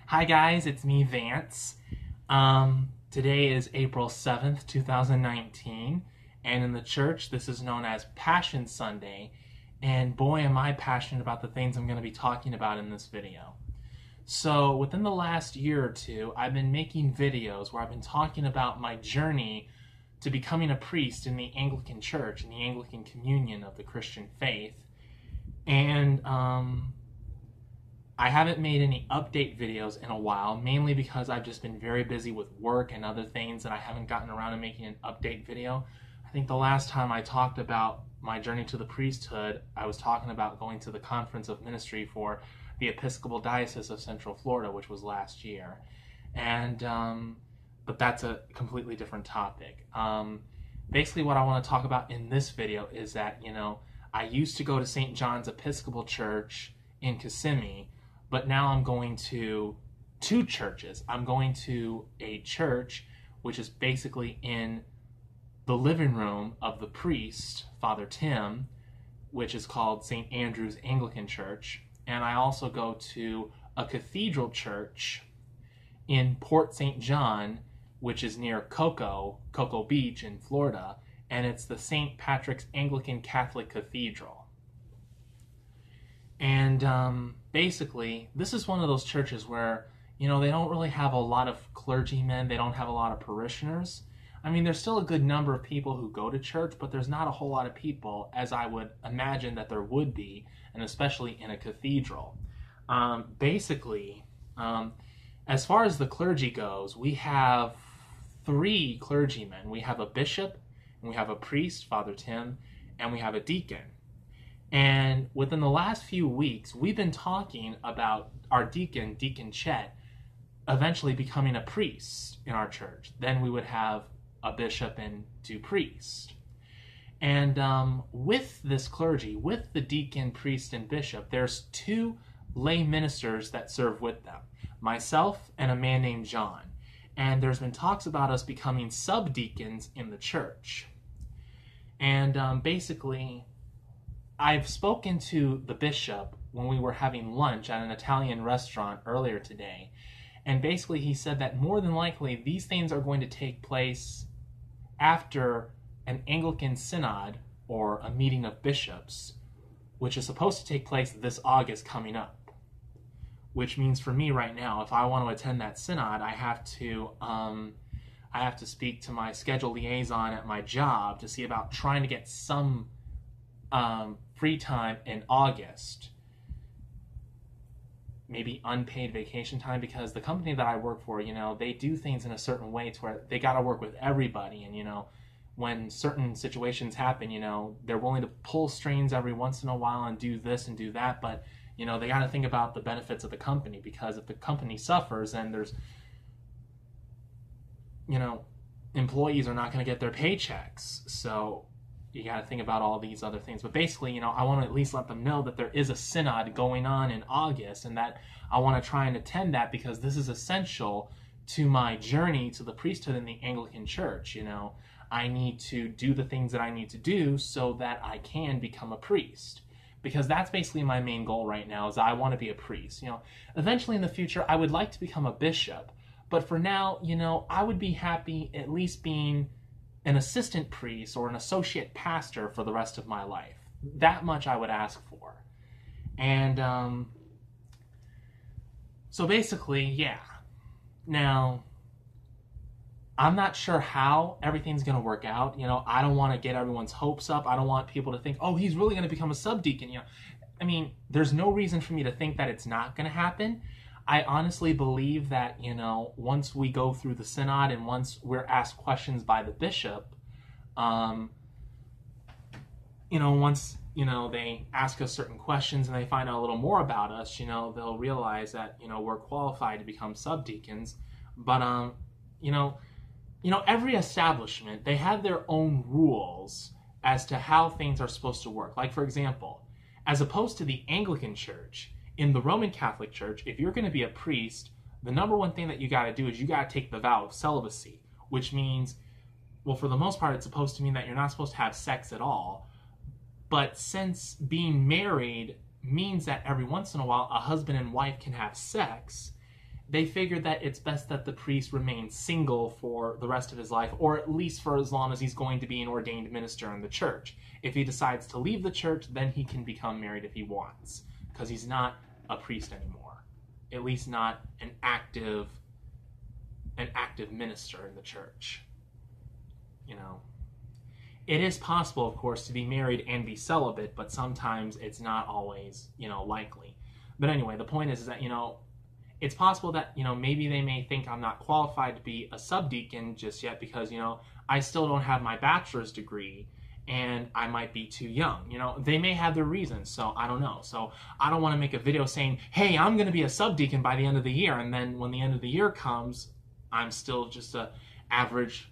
Hi guys, it's me, Vance. Today is April 7th, 2019, and in the church this is known as Passion Sunday, and boy am I passionate about the things I'm going to be talking about in this video. So within the last year or two, I've been making videos where I've been talking about my journey to becoming a priest in the Anglican Church, in the Anglican communion of the Christian faith, and I haven't made any update videos in a while, mainly because I've just been very busy with work and other things and I haven't gotten around to making an update video. I think the last time I talked about my journey to the priesthood, I was talking about going to the Conference of Ministry for the Episcopal Diocese of Central Florida, which was last year. And, but that's a completely different topic. Basically what I want to talk about in this video is that, I used to go to St. John's Episcopal Church in Kissimmee, but now I'm going to two churches. I'm going to a church which is basically in the living room of the priest, Father Tim, which is called St. Andrew's Anglican Church. And I also go to a cathedral church in Port St. John, which is near Cocoa Beach in Florida, and it's the St. Patrick's Anglican Catholic Cathedral. And basically, this is one of those churches where, they don't really have a lot of clergymen, they don't have a lot of parishioners. I mean, there's still a good number of people who go to church, but there's not a whole lot of people, as I would imagine that there would be, and especially in a cathedral. Basically, as far as the clergy goes, we have three clergymen. We have a bishop, and we have a priest, Father Tim, and we have a deacon. And within the last few weeks, we've been talking about our deacon, Deacon Chet, eventually becoming a priest in our church. Then we would have a bishop and two priests. And with this clergy, with the deacon, priest, and bishop, there's two lay ministers that serve with them, myself and a man named John. And there's been talks about us becoming subdeacons in the church. And basically, I've spoken to the bishop when we were having lunch at an Italian restaurant earlier today, and basically he said that more than likely these things are going to take place after an Anglican synod, or a meeting of bishops, which is supposed to take place this August coming up. Which means for me right now, if I want to attend that synod, I have to speak to my schedule liaison at my job to see about trying to get some free time in August, maybe unpaid vacation time, because the company that I work for, they do things in a certain way to where they got to work with everybody, and when certain situations happen, they're willing to pull strings every once in a while and do this and do that, but they got to think about the benefits of the company, because if the company suffers, then there's employees are not going to get their paychecks, so you got to think about all these other things. But basically, I want to at least let them know that there is a synod going on in August, and that I want to try and attend that, because this is essential to my journey to the priesthood in the Anglican Church. I need to do the things that I need to do so that I can become a priest, because that's basically my main goal right now, is I want to be a priest. Eventually in the future, I would like to become a bishop, but for now, I would be happy at least being an assistant priest or an associate pastor for the rest of my life. That much I would ask for. And so basically, yeah. Now, I'm not sure how everything's going to work out. I don't want to get everyone's hopes up. I don't want people to think, oh, he's really going to become a subdeacon. I mean, there's no reason for me to think that it's not going to happen. I honestly believe that, once we go through the synod and once we're asked questions by the bishop, once, they ask us certain questions and they find out a little more about us, they'll realize that, we're qualified to become subdeacons. But, every establishment, they have their own rules as to how things are supposed to work. Like, for example, as opposed to the Anglican Church, in the Roman Catholic Church, if you're going to be a priest, the number one thing that you got to do is you got to take the vow of celibacy, which means, well, for the most part, it's supposed to mean that you're not supposed to have sex at all. But since being married means that every once in a while a husband and wife can have sex, they figured that it's best that the priest remain single for the rest of his life, or at least for as long as he's going to be an ordained minister in the church. If he decides to leave the church, then he can become married if he wants, because he's not a priest anymore. At least not an active minister in the church. You know, it is possible, of course, to be married and be celibate, but sometimes it's not always, likely. But anyway, the point is that, it's possible that, maybe they may think I'm not qualified to be a subdeacon just yet because, I still don't have my bachelor's degree and I might be too young. They may have their reasons, so I don't know. So I don't want to make a video saying, hey, I'm going to be a subdeacon by the end of the year, and then when the end of the year comes, I'm still just a average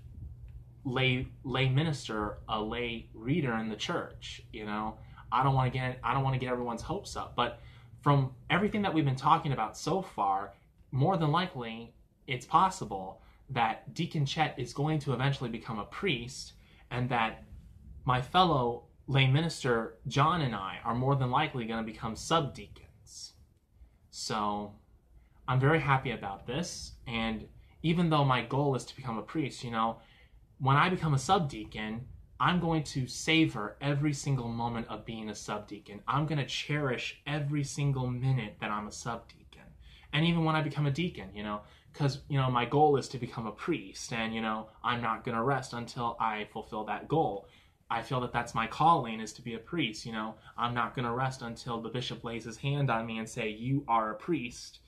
lay minister, a lay reader in the church. I don't want to get everyone's hopes up, but from everything that we've been talking about so far, more than likely it's possible that Deacon Chet is going to eventually become a priest, and that my fellow lay minister John and I are more than likely going to become subdeacons. So I'm very happy about this, and even though my goal is to become a priest, when I become a subdeacon, I'm going to savor every single moment of being a subdeacon. I'm going to cherish every single minute that I'm a subdeacon. And even when I become a deacon, because, my goal is to become a priest, and, I'm not going to rest until I fulfill that goal. I feel that that's my calling, is to be a priest. I'm not going to rest until the bishop lays his hand on me and say, you are a priest.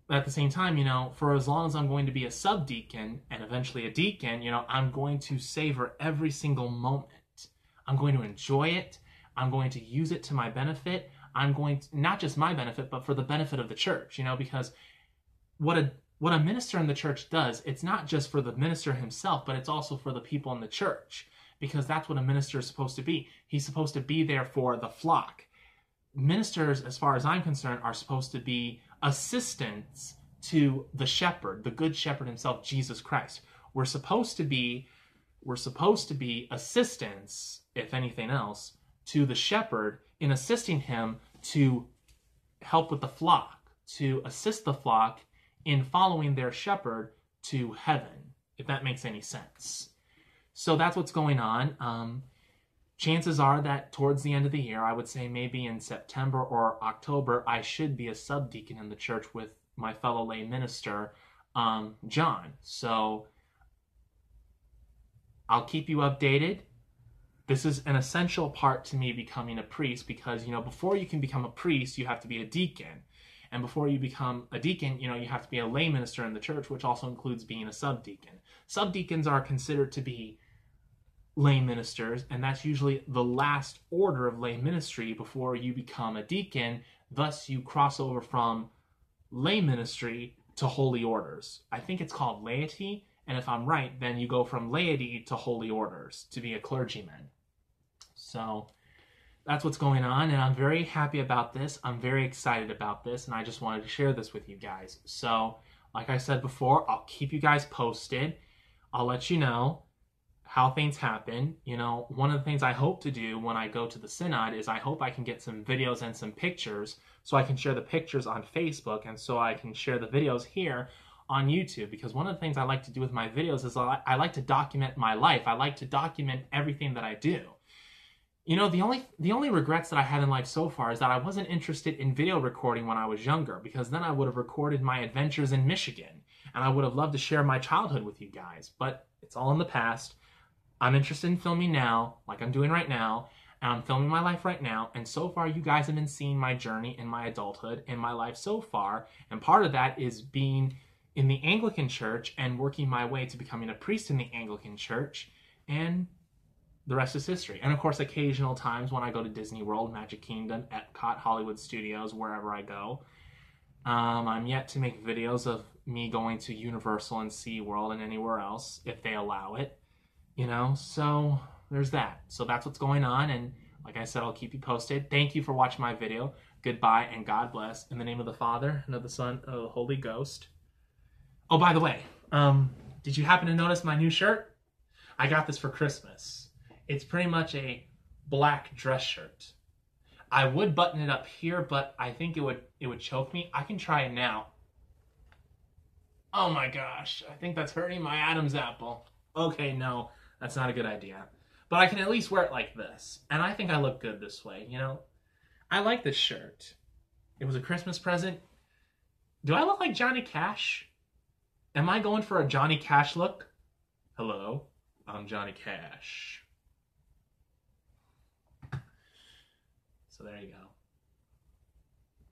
But at the same time, for as long as I'm going to be a subdeacon and eventually a deacon, I'm going to savor every single moment. I'm going to enjoy it. I'm going to use it to my benefit. I'm going to, not just my benefit, but for the benefit of the church, because what a minister in the church does, it's not just for the minister himself, but it's also for the people in the church, because that's what a minister is supposed to be. He's supposed to be there for the flock. Ministers, as far as I'm concerned, are supposed to be assistants to the shepherd, the good shepherd himself, Jesus Christ. We're supposed to be assistants, if anything else, to the shepherd in assisting him to help with the flock, to assist the flock in following their shepherd to heaven, if that makes any sense. So that's what's going on. Chances are that towards the end of the year, I would say maybe in September or October, I should be a subdeacon in the church with my fellow lay minister, John. So I'll keep you updated. This is an essential part to me becoming a priest because, before you can become a priest, you have to be a deacon. And before you become a deacon, you have to be a lay minister in the church, which also includes being a subdeacon. Subdeacons are considered to be lay ministers, and that's usually the last order of lay ministry before you become a deacon. Thus, you cross over from lay ministry to holy orders. I think it's called laity, and if I'm right, then you go from laity to holy orders to be a clergyman. So that's what's going on, and I'm very happy about this. I'm very excited about this, and I just wanted to share this with you guys. So, like I said before, I'll keep you guys posted. I'll let you know how things happen. One of the things I hope to do when I go to the synod is I hope I can get some videos and some pictures so I can share the pictures on Facebook, and so I can share the videos here on YouTube, because one of the things I like to do with my videos is I like to document my life. I like to document everything that I do. The only regrets that I had in life so far is that I wasn't interested in video recording when I was younger, because then I would have recorded my adventures in Michigan, and I would have loved to share my childhood with you guys, but it's all in the past. I'm interested in filming now, like I'm doing right now, and I'm filming my life right now, and so far you guys have been seeing my journey in my adulthood, in my life so far, and part of that is being in the Anglican Church and working my way to becoming a priest in the Anglican Church, and the rest is history. And of course, occasional times when I go to Disney World, Magic Kingdom, Epcot, Hollywood Studios, wherever I go. I'm yet to make videos of me going to Universal and SeaWorld and anywhere else, if they allow it. So there's that. So that's what's going on, and like I said, I'll keep you posted. Thank you for watching my video. Goodbye, and God bless. In the name of the Father, and of the Son, and of the Holy Ghost. Oh, by the way, did you happen to notice my new shirt? I got this for Christmas. It's pretty much a black dress shirt. I would button it up here, but I think it would choke me. I can try it now. Oh my gosh, I think that's hurting my Adam's apple. Okay, no, that's not a good idea. But I can at least wear it like this. And I think I look good this way, you know? I like this shirt. It was a Christmas present. Do I look like Johnny Cash? Am I going for a Johnny Cash look? Hello, I'm Johnny Cash. So there you go.